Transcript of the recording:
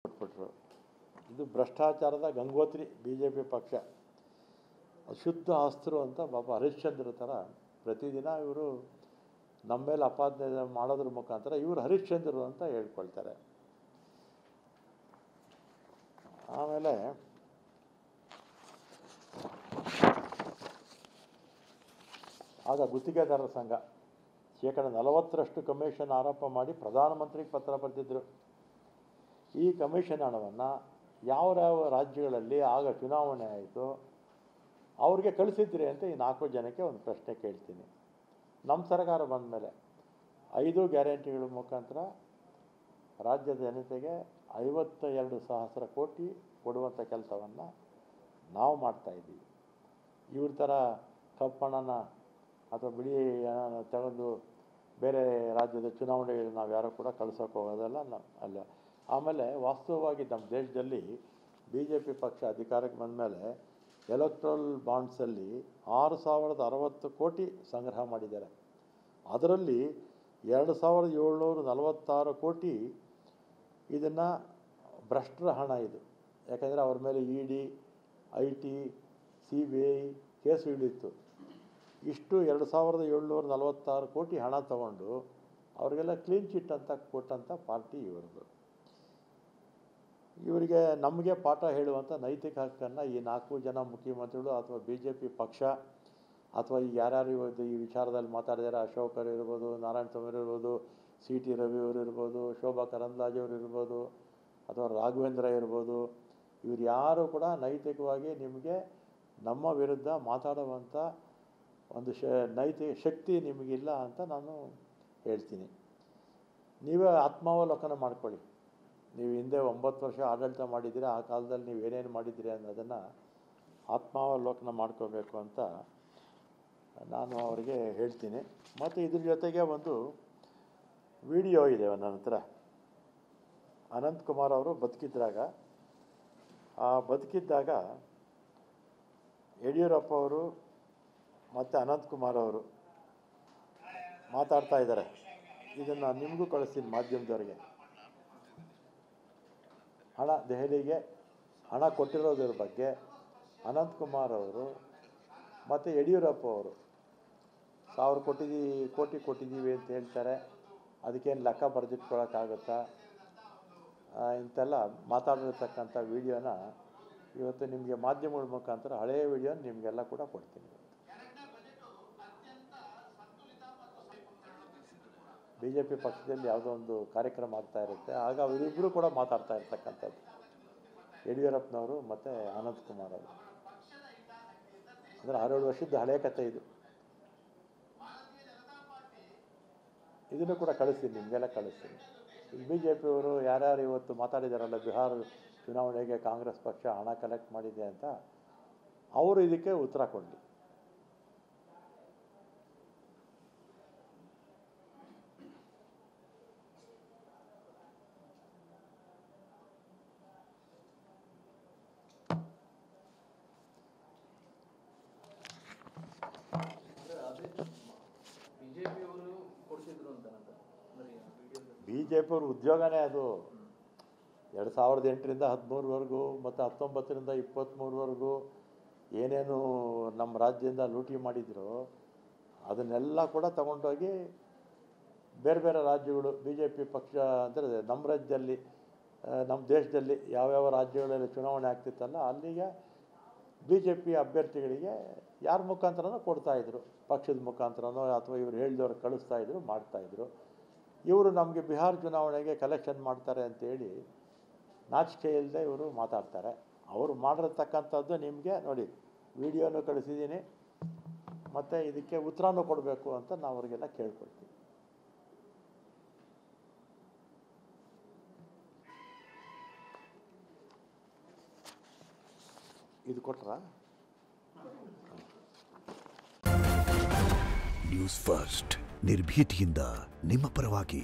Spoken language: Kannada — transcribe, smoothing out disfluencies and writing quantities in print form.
ಕೊಟ್ಬಿಟ್ರು. ಇದು ಭ್ರಷ್ಟಾಚಾರದ ಗಂಗೋತ್ರಿ BJP ಪಕ್ಷ. ಶುದ್ಧ ಆಸ್ತರು ಅಂತ ಬಾಬಾ ಹರಿಶ್ಚಂದ್ರ ಥರ ಪ್ರತಿದಿನ ಇವರು ನಮ್ಮ ಮೇಲೆ ಅಪಾದನೆ ಮಾಡೋದ್ರ ಮುಖಾಂತರ ಇವರು ಹರಿಶ್ಚಂದ್ರರು ಅಂತ ಹೇಳ್ಕೊಳ್ತಾರೆ. ಆಮೇಲೆ ಆಗ ಗುತ್ತಿಗೆದಾರರ ಸಂಘ 40% ಕಮಿಷನ್ ಆರೋಪ ಮಾಡಿ ಪ್ರಧಾನಮಂತ್ರಿಗೆ ಪತ್ರ ಬರೆದಿದ್ದರು. ಈ ಕಮಿಷನ್ ಹಣವನ್ನು ಯಾವ ರಾಜ್ಯಗಳಲ್ಲಿ ಆಗ ಚುನಾವಣೆ ಆಯಿತು ಅವ್ರಿಗೆ ಕಳಿಸಿದ್ರಿ ಅಂತ ಈ 4 ಜನಕ್ಕೆ ಒಂದು ಪ್ರಶ್ನೆ ಕೇಳ್ತೀನಿ. ನಮ್ಮ ಸರ್ಕಾರ ಬಂದ ಮೇಲೆ 5 ಗ್ಯಾರಂಟಿಗಳ ಮುಖಾಂತರ ರಾಜ್ಯದ ಜನತೆಗೆ 52,000 ಕೋಟಿ ಕೊಡುವಂಥ ಕೆಲಸವನ್ನು ನಾವು ಮಾಡ್ತಾಯಿದ್ದೀವಿ. ಇವ್ರ ಥರ ಕಪ್ಪಣನ ಅಥವಾ ಬಿಳಿ ಹಣನ ತಗೊಂಡು ಬೇರೆ ರಾಜ್ಯದ ಚುನಾವಣೆಗಳು ನಾವು ಯಾರೂ ಕೂಡ ಕಳ್ಸೋಕೆ ಹೋಗೋದಲ್ಲ ಅಲ್ಲ. ಆಮೇಲೆ ವಾಸ್ತವವಾಗಿ ನಮ್ಮ ದೇಶದಲ್ಲಿ BJP ಪಕ್ಷ ಅಧಿಕಾರಕ್ಕೆ ಬಂದ ಮೇಲೆ ಎಲೆಕ್ಟ್ರಲ್ ಬಾಂಡ್ಸಲ್ಲಿ 6,060 ಕೋಟಿ ಸಂಗ್ರಹ ಮಾಡಿದ್ದಾರೆ. ಅದರಲ್ಲಿ 2,746 ಕೋಟಿ ಇದನ್ನು ಭ್ರಷ್ಟರ ಹಣ ಇದು. ಯಾಕಂದರೆ ಅವ್ರ ಮೇಲೆ ED, IT, CBI ಕೇಸುಗಳಿತ್ತು. ಇಷ್ಟು 2,746 ಕೋಟಿ ಹಣ ತಗೊಂಡು ಅವರಿಗೆಲ್ಲ ಕ್ಲೀನ್ ಚಿಟ್ ಅಂತ ಕೊಟ್ಟಂಥ ಪಾರ್ಟಿ ಇವ್ರದ್ದು. ಇವರಿಗೆ ನಮಗೆ ಪಾಠ ಹೇಳುವಂಥ ನೈತಿಕ ಹಕ್ಕನ್ನು ಈ 4 ಜನ ಮುಖ್ಯಮಂತ್ರಿಗಳು ಅಥವಾ BJP ಪಕ್ಷ ಅಥವಾ ಈಗ ಯಾರ್ಯಾರು ಇವತ್ತು ಈ ವಿಚಾರದಲ್ಲಿ ಮಾತಾಡಿದ್ದಾರೆ, ಅಶೋಕರು ಇರ್ಬೋದು, ನಾರಾಯಣಸ್ವಾಮಿ ಇರ್ಬೋದು, CT ರವಿ ಅವರು ಇರ್ಬೋದು, ಶೋಭಾ ಕರಂದ್ಲಾಜೆ ಅವರು ಇರ್ಬೋದು, ಅಥವಾ ರಾಘವೇಂದ್ರ ಇರ್ಬೋದು, ಇವ್ರು ಯಾರು ಕೂಡ ನೈತಿಕವಾಗಿ ನಿಮಗೆ ನಮ್ಮ ವಿರುದ್ಧ ಮಾತಾಡುವಂಥ ಒಂದು ನೈತಿಕ ಶಕ್ತಿ ನಿಮಗಿಲ್ಲ ಅಂತ ನಾನು ಹೇಳ್ತೀನಿ. ನೀವೇ ಆತ್ಮಾವಲೋಕನ ಮಾಡ್ಕೊಳ್ಳಿ. ನೀವು ಹಿಂದೆ 9 ವರ್ಷ ಆಡಳಿತ ಮಾಡಿದ್ದೀರಿ, ಆ ಕಾಲದಲ್ಲಿ ನೀವು ಏನೇನು ಮಾಡಿದ್ದೀರಿ ಅನ್ನೋದನ್ನು ಆತ್ಮಾವಲೋಕನ ಮಾಡ್ಕೋಬೇಕು ಅಂತ ನಾನು ಅವರಿಗೆ ಹೇಳ್ತೀನಿ. ಮತ್ತು ಇದ್ರ ಜೊತೆಗೆ ಒಂದು ವಿಡಿಯೋ ಇದೆ ನನ್ನ ಹತ್ರ. ಅನಂತಕುಮಾರ್ ಅವರು ಬದುಕಿದ್ದಾಗ ಯಡಿಯೂರಪ್ಪ ಅವರು ಮತ್ತು ಅನಂತಕುಮಾರ್ ಅವರು ಮಾತಾಡ್ತಾ ಇದ್ದಾರೆ. ಇದನ್ನು ನಿಮಗೂ ಕಳಿಸ್ತೀನಿ ಮಾಧ್ಯಮದವರಿಗೆ. ದೆಹಲಿಗೆ ಹಣ ಕೊಟ್ಟಿರೋದ್ರ ಬಗ್ಗೆ ಅನಂತಕುಮಾರ್ ಅವರು ಮತ್ತು ಯಡಿಯೂರಪ್ಪ ಅವರು 1,000 ಕೋಟಿ ಕೊಟ್ಟಿದ್ದೀವಿ ಅಂತ ಹೇಳ್ತಾರೆ. ಅದಕ್ಕೇನು ಲೆಕ್ಕ ಬರೆದಿಟ್ಕೊಳ್ಳೋಕ್ಕಾಗುತ್ತಾ? ಇಂತೆಲ್ಲ ಮಾತಾಡಿರ್ತಕ್ಕಂಥ ವಿಡಿಯೋನ ಇವತ್ತು ನಿಮಗೆ ಮಾಧ್ಯಮಗಳ ಮುಖಾಂತರ ಹಳೆಯ ವಿಡಿಯೋನ ನಿಮಗೆಲ್ಲ ಕೂಡ ಕೊಡ್ತೀನಿ. BJP ಪಕ್ಷದಲ್ಲಿ ಯಾವುದೋ ಒಂದು ಕಾರ್ಯಕ್ರಮ ಆಗ್ತಾ ಇರುತ್ತೆ, ಆಗ ಅವರಿಬ್ಬರು ಕೂಡ ಮಾತಾಡ್ತಾ ಇರ್ತಕ್ಕಂಥದ್ದು, ಯಡಿಯೂರಪ್ಪನವರು ಮತ್ತು ಅನಂತಕುಮಾರ್ ಅವರು. ಅಂದರೆ 6-7 ವರ್ಷದ ಹಳೆಯ ಕಥೆ ಇದು. ಇದನ್ನು ಕೂಡ ಕಳಿಸ್ತೀನಿ, ನಿಮಗೆಲ್ಲ ಕಳಿಸ್ತೀನಿ. ಈಗ BJP ಅವರು ಯಾರ್ಯಾರು ಇವತ್ತು ಮಾತಾಡಿದಾರಲ್ಲ, ಬಿಹಾರ ಚುನಾವಣೆಗೆ ಕಾಂಗ್ರೆಸ್ ಪಕ್ಷ ಹಣ ಕಲೆಕ್ಟ್ ಮಾಡಿದೆ ಅಂತ, ಅವರು ಇದಕ್ಕೆ ಉತ್ತರ ಕೊಡಲಿ. BJP ಅವ್ರ ಉದ್ಯೋಗನೇ ಅದು. 2008ರಿಂದ 13ವರೆಗೂ ಮತ್ತು 19ರಿಂದ 23ವರೆಗೂ ಏನೇನು ನಮ್ಮ ರಾಜ್ಯದಿಂದ ಲೂಟಿ ಮಾಡಿದ್ರು ಅದನ್ನೆಲ್ಲ ಕೂಡ ತಗೊಂಡೋಗಿ ಬೇರೆ ಬೇರೆ ರಾಜ್ಯಗಳು BJP ಪಕ್ಷ ಅಂದರೆ ನಮ್ಮ ರಾಜ್ಯದಲ್ಲಿ ನಮ್ಮ ದೇಶದಲ್ಲಿ ಯಾವ್ಯಾವ ರಾಜ್ಯಗಳಲ್ಲಿ ಚುನಾವಣೆ ಆಗ್ತಿತ್ತಲ್ಲ ಅಲ್ಲಿಗೆ BJP ಅಭ್ಯರ್ಥಿಗಳಿಗೆ ಯಾರ ಮುಖಾಂತರನೋ ಕೊಡ್ತಾಯಿದ್ರು, ಪಕ್ಷದ ಮುಖಾಂತರನೋ ಅಥವಾ ಇವ್ರು ಹೇಳಿದವ್ರು ಕಳಿಸ್ತಾಯಿದ್ರು, ಮಾಡ್ತಾಯಿದ್ರು. ಇವರು ನಮಗೆ ಬಿಹಾರ ಚುನಾವಣೆಗೆ ಕಲೆಕ್ಷನ್ ಮಾಡ್ತಾರೆ ಅಂತೇಳಿ ನಾಚಿಕೆ ಇಲ್ಲದೆ ಇವರು ಮಾತಾಡ್ತಾರೆ. ಅವರು ಮಾಡಿರ್ತಕ್ಕಂಥದ್ದು ನಿಮಗೆ ನೋಡಿ, ವಿಡಿಯೋನೂ ಕಳಿಸಿದ್ದೀನಿ ಮತ್ತು ಇದಕ್ಕೆ ಉತ್ತರನೂ ಕೊಡಬೇಕು ಅಂತ ನಾವು ಅವ್ರಿಗೆಲ್ಲ ಕೇಳ್ಕೊಳ್ತೀವಿ. ಇದು ಕೊಟ್ರಾ? ನ್ಯೂಸ್ ಫಸ್ಟ್ ನಿರ್ಭೀತಿಯಿಂದ ನಿಮ್ಮ ಪರವಾಗಿ.